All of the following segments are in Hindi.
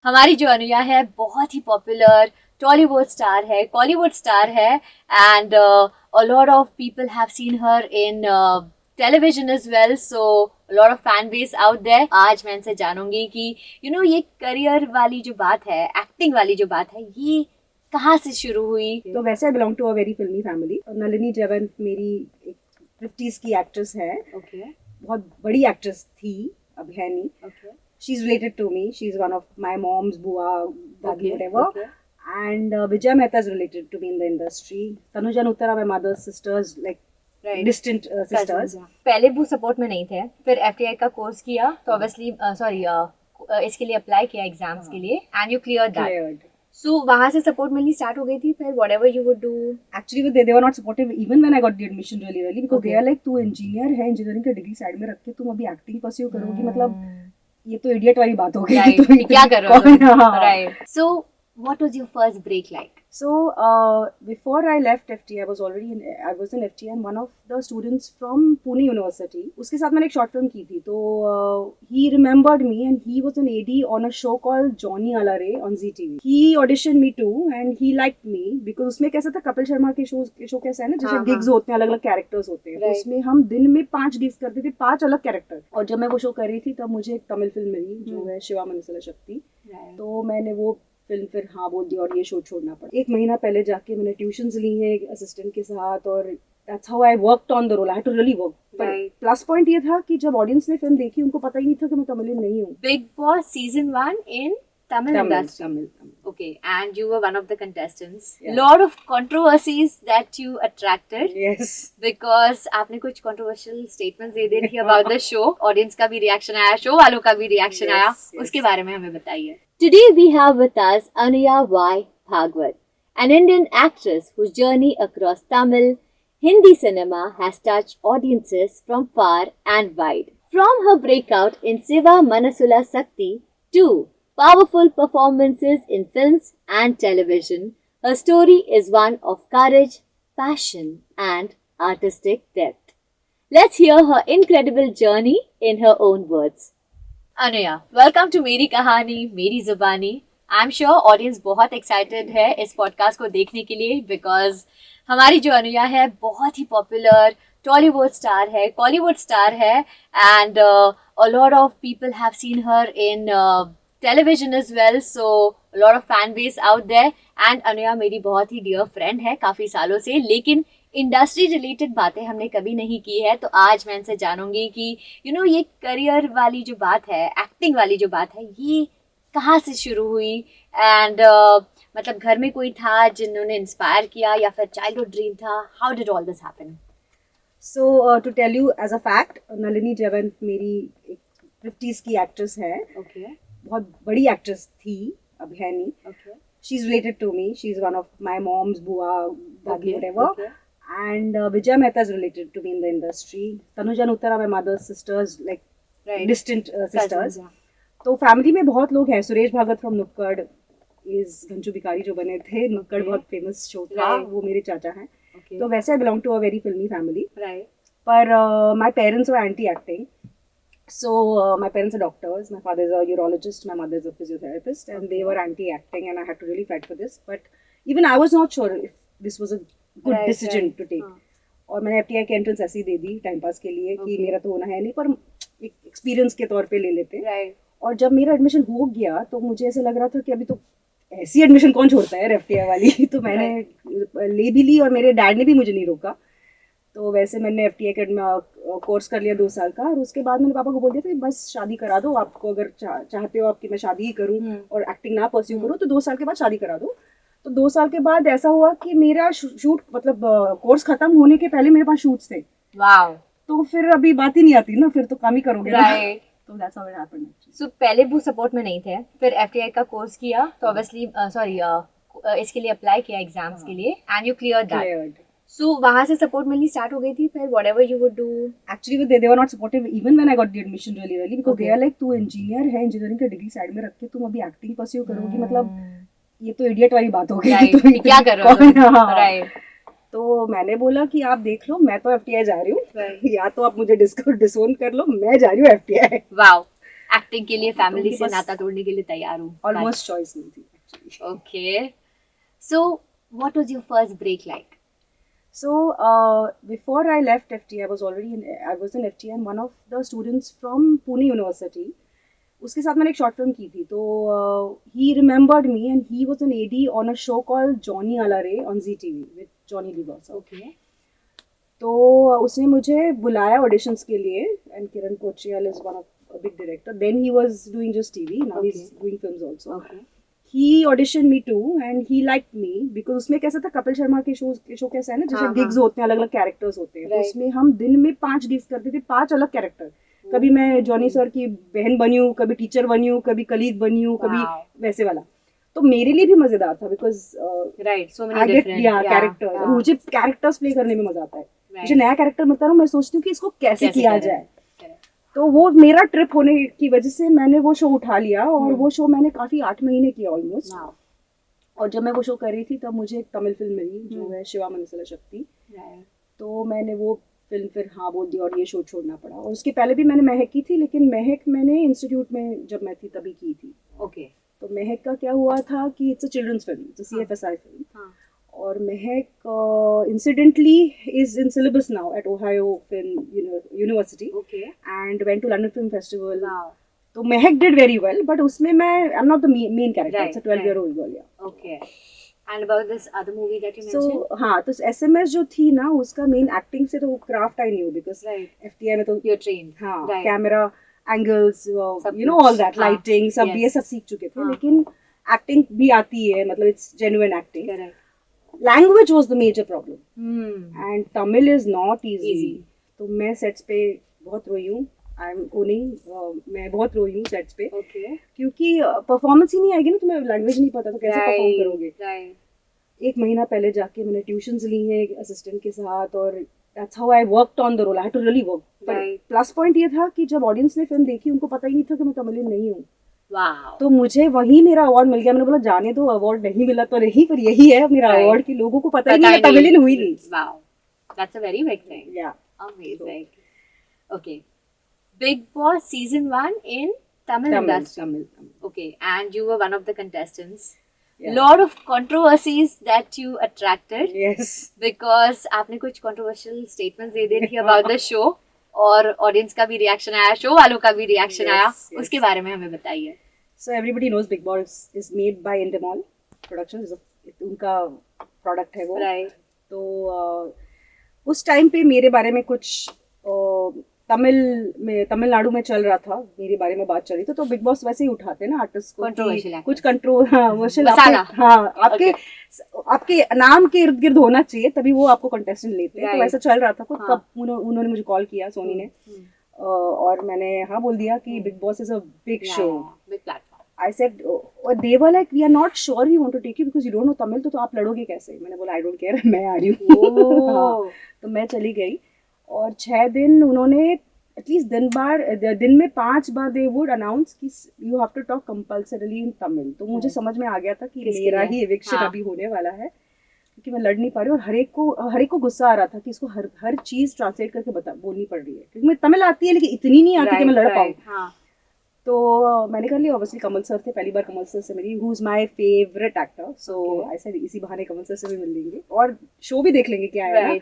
हमारी जो अनुया है बहुत ही पॉपुलर टॉलीवुड स्टार है, कॉलीवुड स्टार है and a lot of people have seen her in television as well, so a lot of fan base out there. आज मैं इनसे जानूंगी कि ये करियर वाली जो बात है, एक्टिंग वाली जो बात है, ये कहाँ से शुरू हुई? तो वैसे I belong to a very filmi family. Nalini Jaywant मेरी एक 50s की एक्ट्रेस है। Okay. बहुत बड़ी एक्ट्रेस थी, अब है नहीं। Okay. She's related to me. She's one of my mom's bua, dadi, Okay, whatever. okay. And Vijay Mehta is related to me in the industry. Tanuja and Uttara, my mother's sisters, like Right. distant sisters. Cousins, yeah. पहले वो सपोर्ट में नहीं थे, फिर FTI का कोर्स किया तो ऑब्वियसली इसके लिए अप्लाई किया एग्जाम्स के लिए and you clear that. Cleared. सो वहाँ से सपोर्ट मिलनी स्टार्ट हो गई थी, फिर whatever you would do. Actually, they were not supportive even when I got the admission really early because Okay. they are like तू इंजीनियर है, इंजीनियरिंग का डिग्री साइड में रख के तुम अभी एक्टिंग परस्यू करोगी, मतलब ये तो इडियट वाली बात हो गई। राइट, तो क्या कर रहे हो? हाँ। Right. So what was your first break like? So before I left FT, I was in FT and one of the students from Pune University. उसके साथ मैंने एक शॉर्ट फिल्म की थी, तो he remembered me and he was an AD on a show called Johnny Alare on ZTV. He auditioned me too and he liked me because उसमें कैसा था, कपिल शर्मा के शो कैसा है ना, जैसे गिग्स होते हैं, अलग अलग कैरेक्टर्स होते हैं, तो Right. उसमें हम दिन में 5 गिग्स करते थे, 5 अलग कैरेक्टर। और जब मैं वो शो कर रही थी तब मुझे एक तमिल फिल्म मिली जो है शिवा मनसला शक्ति, तो मैंने वो फिल्म फिर हाँ बोल दिया और ये शो छोड़ना पड़ा। 1 महीना पहले जाके मैंने ट्यूशंस ली है असिस्टेंट के साथ और that's how I worked on the role. I had to really work. पर Right. प्लस पॉइंट ये था कि जब ऑडियंस ने फिल्म देखी उनको पता ही नहीं था कि मैं तमिलियन नहीं हूँ। Big boss season 1 in Tamil industry. Tamil. Okay, and you were one of the contestants. Yeah. Lot of controversies that you attracted. Yes. Because आपने कुछ controversial statements दे दी थी about the show. Audience का भी reaction आया, show वालों का भी reaction Yes, आया। yes. उसके बारे में हमें बताइए। Today we have with us Anuya Y. Bhagwat, an Indian actress whose journey across Tamil, Hindi cinema has touched audiences from far and wide. From her breakout in Siva Manasula Sakti to powerful performances in films and television, her story is one of courage, passion, and artistic depth. Let's hear her incredible journey in her own words. Anuya, welcome to मेरी कहानी मेरी जुबानी। आई एम श्योर ऑडियंस बहुत एक्साइटेड है इस पॉडकास्ट को देखने के लिए बिकॉज हमारी जो अनुया है बहुत ही पॉपुलर टॉलीवुड स्टार है, कॉलीवुड स्टार है and a lot of people have seen her in television as well, so a lot of fan base out there and Anuya मेरी बहुत ही डियर फ्रेंड है काफी सालों से, लेकिन इंडस्ट्री रिलेटेड बातें हमने कभी नहीं की है, तो आज मैं इनसे जानूंगी कि ये करियर वाली जो बात है, एक्टिंग वाली जो बात है, ये कहाँ से शुरू हुई एंड मतलब घर में कोई था जिन्होंने इंस्पायर किया या फिर चाइल्डहुड ड्रीम था? How did all this happen? So to tell you as a fact, Nalini Jaywant मेरी एक 50s की एक्ट्रेस है। ओके बहुत बड़ी एक्ट्रेस थी, अब है नहीं। Okay She's related to me. She's one of my mom's bua, dadi, Okay, whatever. okay. And Vijay Mehta is related to me in the industry. Tanuja and Uttara, my mother's sisters, like right, distant sisters. तो फैमिली में बहुत लोग हैं। सुरेश भागवत फ्रॉम नुक्कड़ इज घंचू भिखारी जो बने थे, नुक्कड़ Okay. बहुत फेमस शो था, Right. वो मेरे चाचा हैं। ओके तो वैसे I belong to a very filmi family, right पर my parents were anti acting. So my parents are doctors. My father is a urologist. My mother is a physiotherapist, and they were anti-acting, and I had to really fight for this. But even I was not sure if this was a good Right, decision right. to take. हाँ. और मैंने FTI की एंट्रेंस ऐसे ही दे दी टाइम पास के लिए कि Okay. मेरा तो होना है नहीं, पर एक एक्सपीरियंस के तौर पे ले लेते. राइट और जब मेरा एडमिशन हो गया तो मुझे ऐसा लग रहा था कि अभी तो ऐसी एडमिशन कौन छोड़ता है FTI वाली. तो मैंने ले भी ली और मेरे डैड ने भी मुझे नहीं रोका. तो वैसे मैंने FTI का कोर्स कर लिया 2 साल का, और उसके बाद मैंने पापा को बोल दिया था बस शादी करा दो, आपको अगर चाहते हो आपकी मैं शादी ही करूं और एक्टिंग ना परस्यू करूं तो 2 साल के बाद शादी करा दो. तो 2 साल के बाद ऐसा हुआ कि मेरा शूट मतलब कोर्स खत्म होने के पहले मेरे पास शूट्स थे. वाओ तो फिर अभी बात ही नहीं आती ना, फिर तो काम ही करोगे ना. राइट। तो दैट्स हाउ इट हैपेंड. सो पहले वो सपोर्ट में नहीं थे, फिर FTI का कोर्स किया तो ऑब्वियसली इसके लिए अप्लाई किया एग्जाम्स के लिए and you clear that. Cleared. सो वहाँ से सपोर्ट मिलनी स्टार्ट हो गई थी, फिर whatever you would do. Actually, they were not supportive even when I got the admission really early because Okay. they are like तू इंजीनियर है, इंजीनियरिंग का डिग्री साइड में रख के तुम अभी एक्टिंग परस्यू करोगी, मतलब ये तो इडियट वाली बात हो गई. राइट, तो क्या कर रहे हो? हाँ. राइट तो मैंने बोला कि आप देख लो, मैं तो FTI जा रही हूँ, Right. या तो आप मुझे डिसोन कर लो, मैं जा रही हूँ FTI. वाओ एक्टिंग के लिए फैमिली उनके से पास नाता तोड़ने के लिए तैयार हूँ. ऑलमोस्ट चॉइस नहीं थी actually. Okay. So, what was your first break like? So before I left FTI, I was in FTI and one of the students from Pune University. उसके साथ मैंने एक शॉर्ट फिल्म की थी. तो he remembered me and he was an AD on a show called Johnny Alare on ZTV with Johnny Lee Bossa. Okay. तो उसने मुझे बुलाया ऑडिशंस के लिए and Kiran Kochiyal is one of a big director. Then he was doing just TV. Now he's doing films also. Okay. He auditioned me too and he liked me because उसमें कैसा था, कपिल शर्मा के शो कैसा है ना, जैसे गिग्स होते हैं, अलग अलग कैरेक्टर्स होते हैं. तो उसमें हम दिन में 5 गिग्स करते थे, 5 अलग कैरेक्टर. कभी मैं जॉनी सर की बहन बनी हूँ, कभी टीचर बनी हूँ, कभी कलीग बनी हूँ, कभी वैसे वाला. तो मेरे लिए भी मजेदार था because so many different characters. मुझे कैरेक्टर्स प्ले करने में मजा आता है. मुझे नया कैरेक्टर मिलता है, मैं सोचती हूँ कि इसको कैसे किया जाए. तो वो मेरा ट्रिप होने की वजह से मैंने वो शो उठा लिया और वो शो मैंने काफी 8 महीने किया ऑलमोस्ट. और जब मैं वो शो कर रही थी तब मुझे एक तमिल फिल्म मिली जो है शिवा मनसला शक्ति. तो मैंने वो फिल्म फिर हाँ बोल दी और ये शो छोड़ना पड़ा. और उसके पहले भी मैंने महक की थी, लेकिन महक मैंने इंस्टीट्यूट में जब मैं थी तभी की थी. Okay. तो महक का क्या हुआ था कि it's a children's film, it's a CFSI film. और Mahak incidentally is in syllabus now at Ohio film university and went to London film festival. तो Mahak did very well, but उसमें मैं I am not the main character. It's a 12-year-old girl. Okay. And about this other movie that you mentioned? So हाँ, तो SMS जो थी ना, उसका मेन एक्टिंग से तो क्राफ्ट आई नहीं हो बिकॉज FTI में तो you're trained. हाँ, camera angles, all that, lighting, सब ये सब सीख चुके थे. लेकिन एक्टिंग भी आती है, मतलब it's genuine acting. Language was the major problem and Tamil is not easy. तो मैं सेट्स पे बहुत रोई हूँ. आई एम ओनिंग, मैं बहुत रोई हूँ सेट्स पे. क्योंकि परफॉर्मेंस ही नहीं आएगी ना, तुम्हें लैंग्वेज नहीं पता तो कैसे परफॉर्म करोगे. 1 महीना पहले जाके मैंने ट्यूशंस ली हैं असिस्टेंट के साथ और that's how I worked on the role. I had to really work. Plus point ये था कि जब ऑडियंस ने फिल्म देखी उनको पता ही नहीं था कि मैं तमिलियन नहीं हूँ. तो मुझे वही मेरा अवार्ड मिल गया. मैंने बोला जाने दो, अवार्ड नहीं मिला तो नहीं, पर यही है मेरा अवार्ड कि लोगों को पता ही नहीं मैं तमिलियन हुई नहीं. Wow, that's a very big thing. Yeah, amazing. Okay, Big Boss season 1 in Tamil industry. Tamil. Okay, and you were one of the contestants. Lot of controversies that you attracted. Yes. Because आपने कुछ controversial statements दे दी थी about the show और ऑडियंस का भी रिएक्शन आया, शो वालों का भी रिएक्शन आया. उसके बारे में हमें बताइए. So everybody knows Big Boss is made by Endemol Productions. उनका प्रोडक्ट है वो. तो उस टाइम पे मेरे बारे में कुछ तमिलनाडु में चल रहा था, मेरे बारे में बात चल रही थी. तो बिग बॉस वैसे ही उठाते हैं ना आर्टिस्ट को, कुछ कंट्रोवर्शियल. हाँ, आपके नाम के इर्द गिर्द होना चाहिए तभी वो आपको कंटेस्टेंट लेते हैं. तो वैसा चल रहा था कुछ. तब उन्होंने मुझे कॉल किया, सोनी ने, और मैंने हाँ बोल दिया कि big boss is a big show, big platform. I said, they were like, we are not sure we want to take you because you don't know Tamil. तो आप लड़ोगे कैसे? मैंने बोला I don't care, मैं आ रही हूँ. तो मैं चली गई और 6 दिन उन्होंने एटलीस्ट दिन में 5 बार दे वुड अनाउंस कि you have to talk compulsorily in Tamil. तो मुझे समझ में आ गया था कि मेरा ही एविक्शन अभी होने वाला है क्योंकि मैं लड़ नहीं पा रही. और हर एक को गुस्सा आ रहा था कि इसको हर चीज ट्रांसलेट करके बोलनी पड़ रही है क्योंकि मैं तमिल आती है लेकिन इतनी नहीं आती कि मैं लड़ पाऊँ. तो मैंने कर लिया. ऑब्वियसली कमल सर थे, पहली बार कमल सर से मिली, who is my favourite actor. So I said इसी बहाने कमल सर से भी मिल लेंगे और शो भी देख लेंगे क्या है ना.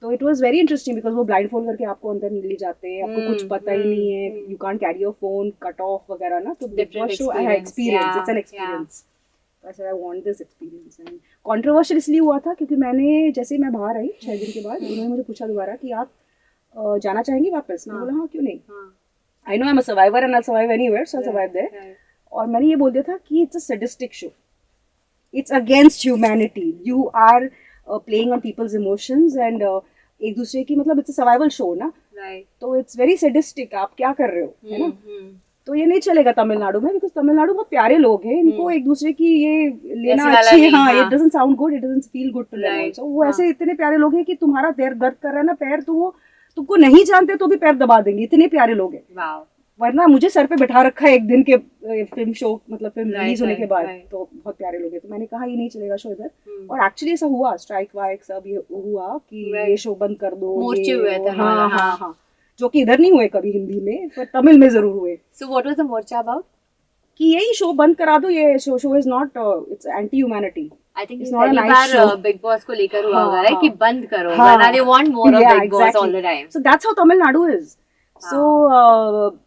तो it was very interesting because वो ब्लाइंड फोल्ड करके आपको अंदर ले जाते हैं, आपको कुछ पता ही नहीं है, you can't carry your phone, cut off वगैरह ना. तो big boss show I have experience, it's an experience. I said I want this experience. And controversial इसलिए हुआ था क्योंकि मैंने जैसे मैं बाहर आई 6 दिन के बाद उन्होंने मुझे पूछा दोबारा कि आप जाना चाहेंगी वापस. मैंने बोला हाँ क्यों नहीं. I know I'm a survivor and I'll survive anywhere, so I'll survive there. और मैंने ये बोल दिया था कि it's a sadistic show. It's against humanity. You are playing on people's emotions and एक दूसरे की मतलब it's a survival show ना. तो it's very sadistic. आप क्या कर रहे हो, है ना. तो ये नहीं चलेगा तमिलनाडु में because तमिलनाडु बहुत प्यारे लोग हैं. इनको एक दूसरे की ये लेना अच्छी है. हाँ, it doesn't sound good, it doesn't feel good to them also. वो ऐसे इतने प्यारे लोग हैं कि तुम्हारा दर्द कर रहा है ना पैर, तो वो तुमको नहीं जानते तो भी पैर दबा देंगे. इतने प्यारे लोग हैं. वरना मुझे सर पे बैठा रखा है एक दिन के फिल्म शो, मतलब फिल्म रिलीज होने के बाद. तो बहुत प्यारे लोग हैं. तो मैंने कहा ये नहीं चलेगा शो इधर. और एक्चुअली ऐसा हुआ, स्ट्राइक वाइक सब ये हुआ कि ये शो बंद कर दो. हाँ. जो कि इधर नहीं हुए कभी हिंदी में, पर तमिल में जरूर हुए। So what was the morcha about? कि यही शो बंद करा दो, ये show is not, it's anti humanity. I think It's ये not a पहली nice बार show. बिग बॉस को लेकर हुआ हाँ, होगा, right? हाँ. कि बंद करो, हाँ. वरना they want more of Yeah, Big Boss all the time. So that's how Tamil Nadu is. So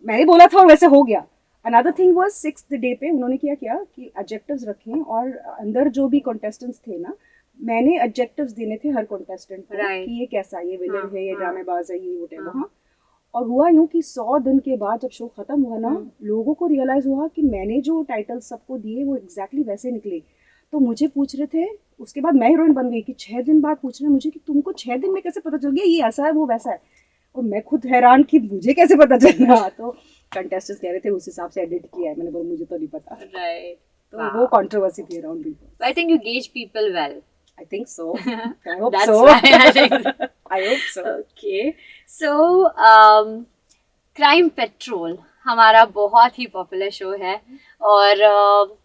मैंने बोला था और वैसे हो गया। Another thing was 6th day पे उन्होंने क्या किया कि एडजेक्टिव्स रखे, और अंदर जो भी कॉन्टेस्टेंट्स थे ना, मैंने एडजेक्टिव्स देने थे हर कॉन्टेस्टेंट को Right. कि ये कैसा, ये विलन है, ये हाँ. ड्रामेबाज है, ये व्हाटएवर। हाँ, और हुआ यूं कि 100 दिन के बाद जब शो खत्म हुआ ना, लोगों को रियलाइज हुआ कि मैंने जो टाइटल सबको दिए वो एग्जैक्टली वैसे निकले। तो मुझे पूछ रहे थे, उसके बाद मैं हीरोइन बन गई कि 6 दिन बाद पूछ रहे हैं मुझे कि तुमको 6 दिन में कैसे पता चल गया ये ऐसा है वो वैसा है, और मैं खुद हैरान कि मुझे कैसे पता चला। तो कंटेस्टेंट्स कह रहे थे उस हिसाब से एडिट किया है, मैंने बोला मुझे तो नहीं पता। Right. तो वो कंट्रोवर्सी थी around big boss. I think you gauge people well. I think so, I hope That's so, why I think. I hope so. Okay. So, Crime Patrol हमारा बहुत ही पॉपुलर शो है, और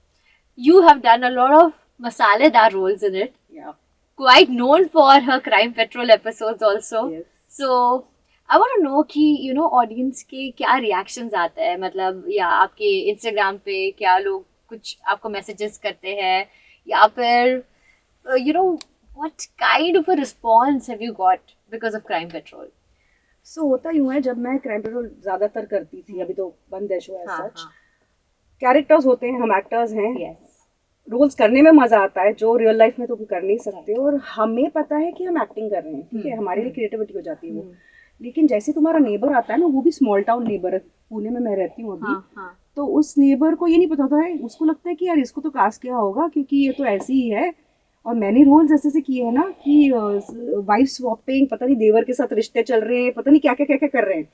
you have done a lot of मसालेदार roles in it. या Quite known for her Crime Patrol episodes also. Yes. So, I want to know कि ऑडियंस के क्या रिएक्शंस आते हैं, मतलब या आपके इंस्टाग्राम पे क्या लोग कुछ आपको मैसेजेस करते हैं, या फिर what kind of a response have you got because of Crime Patrol? सो होता यूं है, जब मैं क्राइम पेट्रोल ज्यादातर करती थी, अभी तो बंद है शो एज हाँ, सच, हाँ. कैरेक्टर्स होते हैं, हम एक्टर्स हैं, Yes. रोल्स करने में मजा आता है जो रियल लाइफ में तुम कर नहीं सकते, और हमें पता है कि हम एक्टिंग कर रहे हैं, ठीक है, हमारे लिए क्रिएटिविटी हो जाती है वो। लेकिन जैसे तुम्हारा नेबर आता है ना, वो भी स्मॉल टाउन नेबर है, पुणे में मैं रहती हूँ अभी, हाँ. तो उस नेबर को ये नहीं पता होता है, उसको लगता है कि यार इसको तो कास्ट किया होगा क्योंकि ये तो ऐसी ही है। और मैंने रोल्स ऐसे से किए हैं ना कि वाइफ स्वैपिंग, पता नहीं देवर के साथ रिश्ते चल रहे हैं, पता नहीं क्या क्या क्या क्या कर रहे हैं।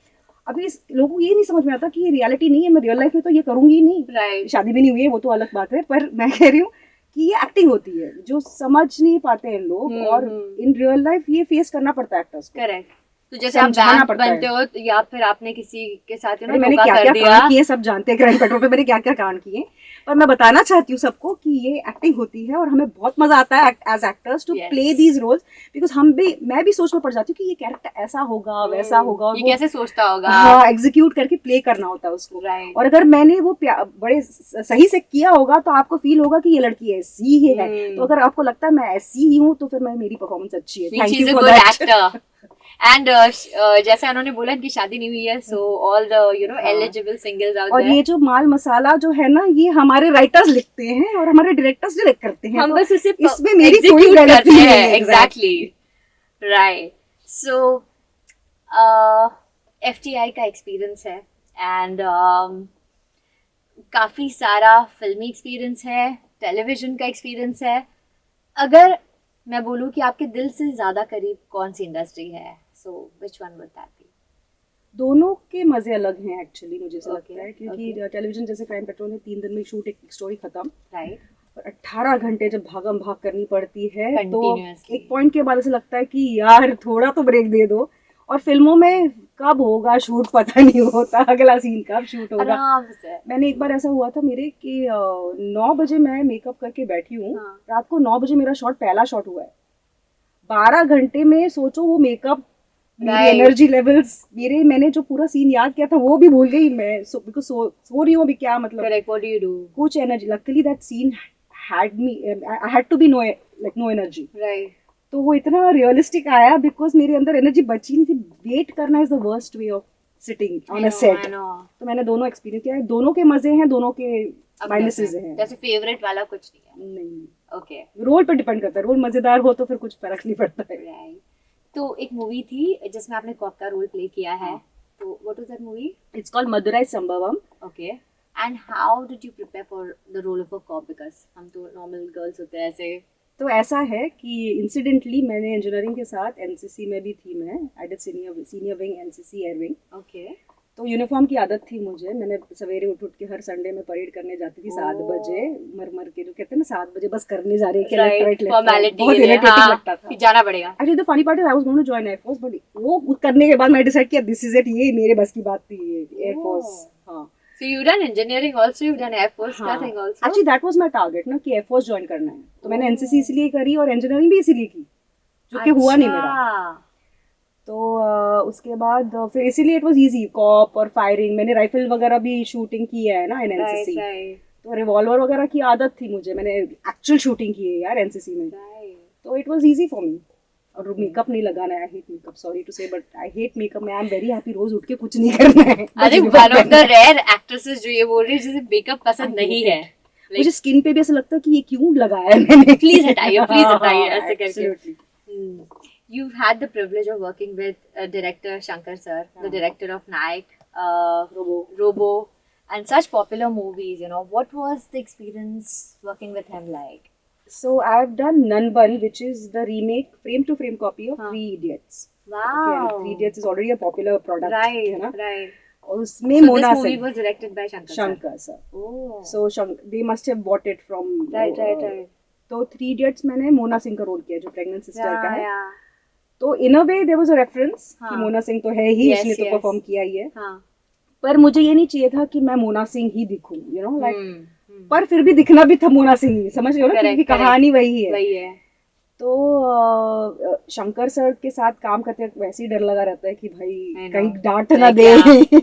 अभी इस लोगों को ये नहीं समझ में आता कि ये रियलिटी नहीं है, मैं रियल लाइफ में तो ये करूंगी ही नहीं। Right. शादी भी नहीं हुई है वो तो अलग बात है, पर मैं कह रही हूँ कि ये एक्टिंग होती है जो समझ नहीं पाते हैं लोग, और इन रियल लाइफ ये फेस करना पड़ता है एक्टर्स को। Correct. तो जैसे आप समझाना बैंक पड़ता है। बनते हो, या फिर आपने किसी के साथ अरे मैंने धोखा क्या कर क्या दिया, कांड किए सब जानते हैं, क्राइम पेट्रोल पे मैंने क्या क्या कांड किए, पर मैं बताना चाहती हूँ सबको कि ये एक्टिंग होती है, और हमें बहुत मजा आता है as actors to Yes. Play these roles, because मैं भी सोच में पड़ जाती हूँ कि ये कैरेक्टर ऐसा होगा वैसा होगा, और ये वो कैसे सोचता होगा। हाँ एग्जीक्यूट करके प्ले करना होता है उसको। Right. और अगर मैंने वो बड़े सही से किया होगा तो आपको फील होगा कि ये लड़की ऐसी ही है, तो अगर आपको लगता है मैं ऐसी ही हूँ तो फिर मेरी परफॉर्मेंस अच्छी है। Means thank she's you a for good that. actor. And जैसे उन्होंने बोला इनकी शादी नहीं हुई है, so all the eligible singles out और there, ये जो माल मसाला जो है ना, ये हमारे राइटर्स लिखते हैं और हमारे डायरेक्टर्स डायरेक्ट करते हैं, हम तो बस उसे इसमें मेरी कोई execute गलती करते नहीं हैं। है। Exactly. Right. So FTI का एक्सपीरियंस है, एंड काफी सारा फिल्मी एक्सपीरियंस है, टेलीविजन का एक्सपीरियंस है। अगर मैं बोलूँ कि आपके दिल से ज्यादा करीब कौन सी इंडस्ट्री है, so which one would that be? दोनों के मजे अलग हैं एक्चुअली, मुझे ऐसा Okay, लगता है, क्योंकि टेलीविजन जैसे क्राइम पेट्रोल में 3 दिन में शूट, एक स्टोरी खत्म, राइट। और 18 घंटे जब भागम भाग करनी पड़ती है तो Continuously. एक पॉइंट के बाद ऐसा लगता है कि यार थोड़ा तो ब्रेक दे दो। और फिल्मों में कब होगा शूट पता नहीं होता, अगला सीन कब शूट होगा। आराम से। मैंने एक बार ऐसा हुआ था मेरे कि 9 बजे मैं मेकअप करके बैठी हूँ, हाँ। रात को 9 बजे मेरा पहला शॉट हुआ है। 12 घंटे में सोचो वो मेकअप, मेरी Right. एनर्जी लेवल्स, मैंने जो पूरा सीन याद किया था वो भी भूल गई मैं, बिकॉज सो रही हूँ अभी, क्या मतलब Correct. What do you do? कुछ energy. Luckily that scene had me, I had to be no energy. Right. तो वो इतना रियलिस्टिक आया बिकॉज मेरे अंदर एनर्जी बची नहीं थी। वेट करना is the worst way of sitting on a set. I know. तो मैंने दोनों एक्सपीरियंस किया है, दोनों के मजे हैं, दोनों के माइनसेस हैं। जैसे फेवरेट वाला कुछ नहीं है। नहीं, ओके। रोल पर डिपेंड करता है, रोल मजेदार हो तो फिर कुछ फर्क नहीं पड़ता है। राइट। तो एक मूवी थी जिसमें आपने कॉप का रोल प्ले किया है, तो what was that movie? It's called Madurai Sambhavam. Okay. And how did you prepare for the role of a cop? Because हम तो नॉर्मल गर्ल्स होते हैं ऐसे। तो ऐसा है कि इंसिडेंटली मैंने इंजीनियरिंग के साथ एनसीसी में भी थी, मैं I did senior wing NCC air wing. Okay. तो यूनिफॉर्म की आदत थी मुझे, मैंने सवेरे उठ के हर संडे में परेड करने जाती थी 7 बजे, मर के जो कहते हैं ना 7 बजे बस करने जा रहे हैं, फॉर्मेलिटी बहुत इरिटेटिंग लगता था। कि जाना पड़ेगा। Actually the funny part is I was going to join air force, but वो करने के बाद मैं डिसाइड किया दिस इज इट, ये मेरे बस की बात थी, ये एयर फोर्स। हां, So you done engineering also, you've done Air Force का thing also? Actually that was my target ना कि एयर फोर्स ज्वाइन करना है, तो मैंने एनसीसी इसलिए करी और इंजीनियरिंग भी इसीलिए की, जो कि हुआ नहीं मेरा। तो उसके बाद फिर इसीलिए इट वाज इजी, कॉप और फायरिंग, मैंने राइफल वगैरह भी शूटिंग की है ना इन एनसीसी, तो रिवॉल्वर वगैरह की आदत थी मुझे, मैंने एक्चुअल शूटिंग की है यार एनसीसी में, तो it was easy for me. और मेकअप नहीं लगाना, I hate makeup, sorry to say, but I hate makeup. मैं आई एम वेरी हैप्पी रोज उठ के कुछ नहीं करना है। अरे one of the rare actresses जो ये बोल रही है जिसे मेकअप पसंद नहीं है, मुझे स्किन पे भी ऐसा लगता है कि ये क्यों लगाया है मैंने। प्लीज हटाइए ऐसे करके। You've had the privilege of working with director Shankar sir, the director of Naik, Robo, and such popular movies. You know, what was the experience working with him like? So I've done Nanban, which is the remake, frame-to-frame copy of Three Idiots. Wow. Okay, Three Idiots is already a popular product. Right, है ना? right. और उसमें So Mona this movie Singh, was directed by Shankar sir. Oh. So they must have bought it from. Right. तो Three Idiots मैंने मोना सिंह का रोल किया जो प्रेग्नेंट सिस्टर का है। Yeah. तो in a way there was a reference कि मोना सिंह तो है ही, इसने तो परफॉर्म किया ही है। पर मुझे ये नहीं चाहिए था कि मैं मोना सिंह ही दिखूं, यू नो लाइक, पर फिर भी दिखना भी था मोना सिंह ही, समझ रहे हो ना, क्योंकि कहानी वही है। तो शंकर सर के साथ काम करते वैसे ही डर लगा रहता है कि भाई कहीं डांट ना दे।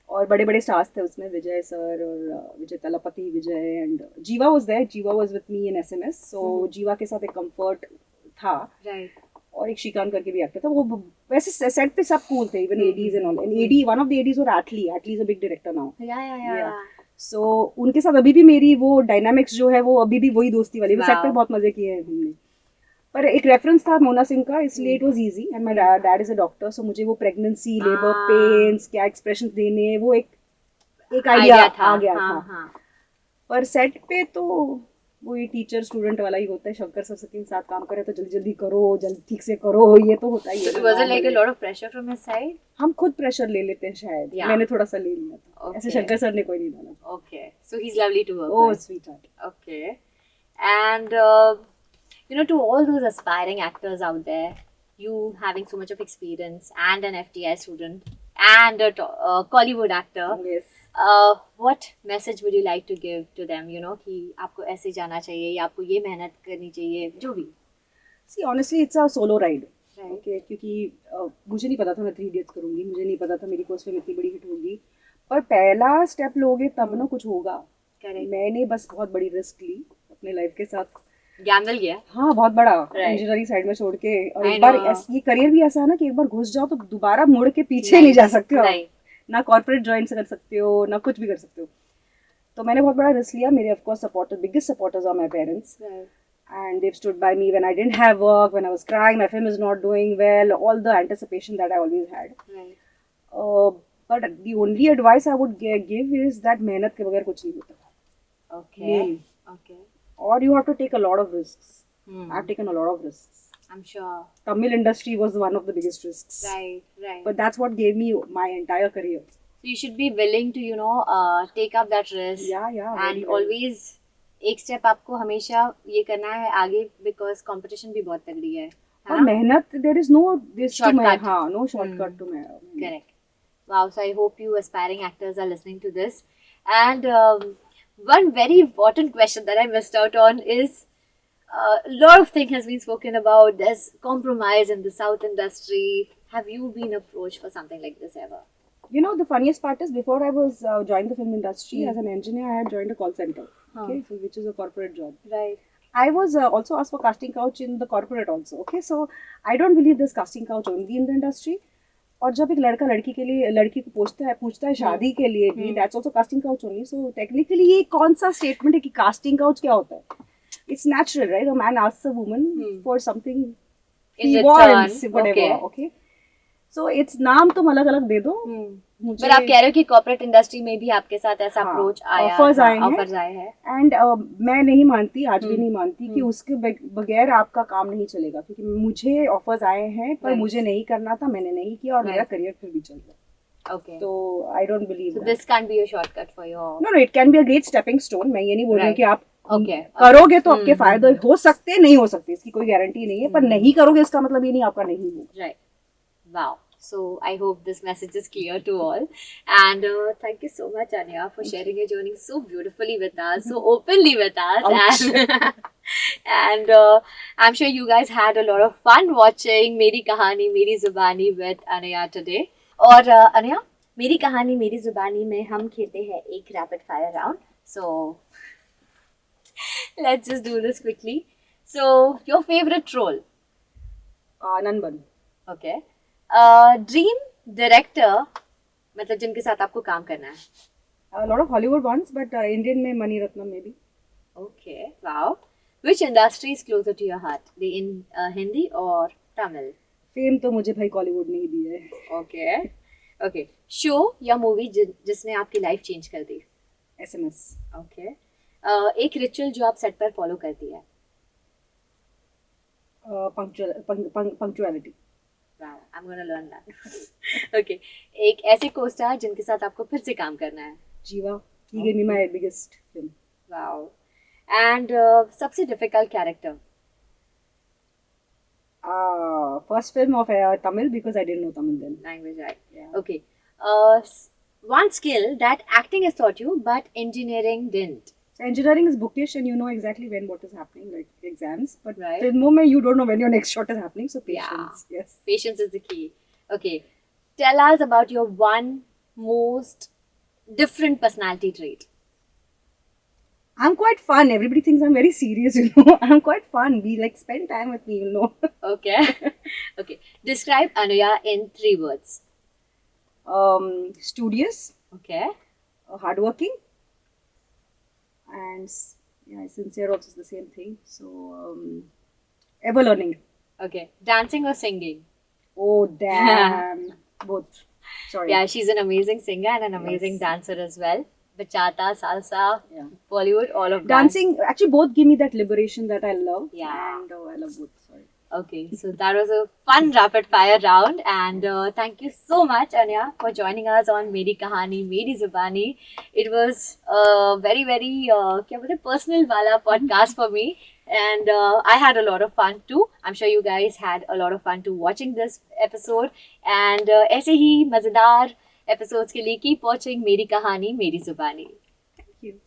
और बड़े बड़े स्टार्स थे उसमें, विजय सर और Vijay Thalapathy, Vijay and Jiiva was there, Jiiva was with me in SMS, so Jiiva के साथ एक कंफर्ट था। और एक श्रीकांत करके भी एक्टर था, वो वैसे सेट पे सब कूल थे, even ADs and all, and AD one of the ADs were Atlee is a big director now. So उनके साथ अभी भी मेरी वो डायनामिक्स जो है वो अभी भी वही दोस्ती वाली, सेट पे बहुत मजे किए हैं हमने। पर एक रेफरेंस था मोना सिंह का, इसलिए it was easy, and my dad is a doctor, so मुझे वो प्रेगनेंसी, लेबर पेन्स, क्या एक्सप्रेशन देने, वो एक आइडिया आ गया था। पर सेट पे तो वो ये टीचर स्टूडेंट वाला ही होता है, शंकर सर के साथ काम करे तो जल्दी जल्दी करो, जल्दी ठीक से करो, ये तो होता ही है। Was it like a lot of pressure from his side? हम खुद प्रेशर ले लेते हैं शायद, मैंने थोड़ा सा ले लिया था, ऐसे शंकर सर ने कोई नहीं डाला। Okay, so he's lovely to work with. Oh, sweetheart. Okay, and you know, to all those aspiring actors out there, you having so much of experience and an FTI student and a Collywood actor. Yes. What message would you like to give to them? You know कि आपको ऐसे जाना चाहिए या आपको ये मेहनत करनी चाहिए, जो भी। See, honestly, it's a solo ride. Okay, क्योंकि मुझे नहीं पता था मैं 3 Idiots करूँगी, मुझे नहीं पता था मेरी फर्स्ट फिल्म इतनी बड़ी हिट होगी, पर पहला स्टेप लोगे तब ना कुछ होगा। मैंने बस बहुत बड़ी रिस्क ली अपने लाइफ के साथ, गैम्बल किया। हाँ, बहुत बड़ा, इंजीनियरिंग साइड में छोड़ के, और एक बार ये करियर भी ऐसा है ना कि एक बार घुस जाओ तो दोबारा मुड़ के पीछे नहीं जा सकते हो, ना कॉर्पोरेट ज्वाइन कर सकते हो, ना कुछ भी कर सकते हो। तो मैंने बहुत बड़ा रिस्क लिया। मेरे of course supporter, biggest supporters are my parents, and they've stood by me when I didn't have work, when I was crying, my film is not doing well, all the anticipation that I always had. But the only advice I would give is that मेहनत के बगैर कुछ नहीं होता। Okay. Or you have to take a lot of risks. I've taken a lot of risks. I'm sure. Tamil industry was one of the biggest risks. Right. But that's what gave me my entire career. So you should be willing to, you know, take up that risk. Yeah. And always एक स्टेप आपको हमेशा ये करना है आगे, because competition भी बहुत तगड़ी है। और मेहनत, there is no shortcut. No shortcut to मेहनत. Correct. Wow. So I hope you aspiring actors are listening to this. And one very important question that I missed out on is, a lot of things has been spoken about. There's compromise in the South industry. Have you been approached for something like this ever? You know, the funniest part is, before I was joined the film industry as an engineer, I had joined a call center, okay, so which is a corporate job. Right. I was also asked for casting couch in the corporate also. Okay, so I don't believe there's casting couch only in the industry. और जब एक लड़का लड़की के लिए, लड़की को पूछता है शादी के लिए भी, that's also casting couch only. So technically ये कौन सा statement है कि casting couch क्या होता है? It's natural, right? A man asks a woman for something he wants, whatever. Okay. So it's नाम तुम अलग अलग दे दो। पर आप कह रहे हो कि कॉर्पोरेट इंडस्ट्री में भी आपके साथ ऐसा अप्रोच आया, ऑफर्स आए हैं, एंड मैं नहीं मानती, आज भी नहीं मानती कि उसके बगैर आपका काम नहीं चलेगा, क्योंकि मुझे ऑफर्स आए हैं पर मुझे नहीं करना था, मैंने नहीं किया, और मेरा करियर फिर भी चल रहा। Okay. So I don't believe that. This can't be a shortcut for your. No, it can be a great stepping stone. मैं ये नहीं बोल रही कि आप करोगे तो आपके फायदे हो सकते, नहीं हो सकते, इसकी कोई गारंटी नहीं है, पर नहीं करोगे इसका मतलब ये नहीं आपका नहीं होगा। Right. Wow. So I hope this message is clear to all. And thank you so much, Anya, for sharing your journey so beautifully with us, so openly with us. And And I'm sure you guys had a lot of fun watching Meri Kahani Meri Zubani with Anaya today. और अनया, मेरी कहानी मेरी जुबानी में हम खेलते हैं एक rapid fire round. So let's just do this quickly. So your favorite role? Nanban. Okay. Dream director, मतलब जिनके साथ आपको काम करना है. A lot of Hollywood ones, but Indian में Mani Ratnam maybe. Okay. Wow. Which industry is closer to your heart? The in Hindi or Tamil? Fame तो मुझे भाई कॉलीवुड ने ही दी है. Okay. Okay. Show या मूवी जिसने आपकी लाइफ चेंज कर दी? SMS. Okay. एक रिचुअल जो आप सेट पर फॉलो करती है? Punctuality. Wow, I'm gonna learn that. Okay. एक ऐसे co-star जिनके साथ आपको फिर से काम करना है? Jiva. He gave me my biggest film. Wow. And सबसे difficult character? First film of Tamil because I didn't know Tamil then. Language, right? Yeah. Okay. One skill that acting has taught you, but engineering didn't. So engineering is bookish and you know exactly when what is happening, like exams. But Right. film mein you don't know when your next shot is happening. So patience. Yes. Patience is the key. Okay. Tell us about your one most different personality trait. I'm quite fun. Everybody thinks I'm very serious, you know. I'm quite fun. Be like spend time with me, you know. Okay. Okay. Describe Anuya in 3 words. Studious, Okay. hardworking, and sincere also is the same thing. So ever learning. Okay. Dancing or singing? Oh damn, both. Sorry. Yeah, she's an amazing singer and an amazing Yes. dancer as well. Bachata, salsa, Yeah. Bollywood, all of that. Dancing actually both give me that liberation that I love. Yeah. And I love both. Sorry. Okay, so that was a fun rapid fire round, and thank you so much, Anya, for joining us on Meri Kahani Meri Zubani. It was a very क्या बोलते हैं, personal वाला podcast for me, and I had a lot of fun too. I'm sure you guys had a lot of fun too watching this episode, and ऐसे ही मजेदार episodes के लिए keep watching Meri Kahani Meri Zubani. Thank you.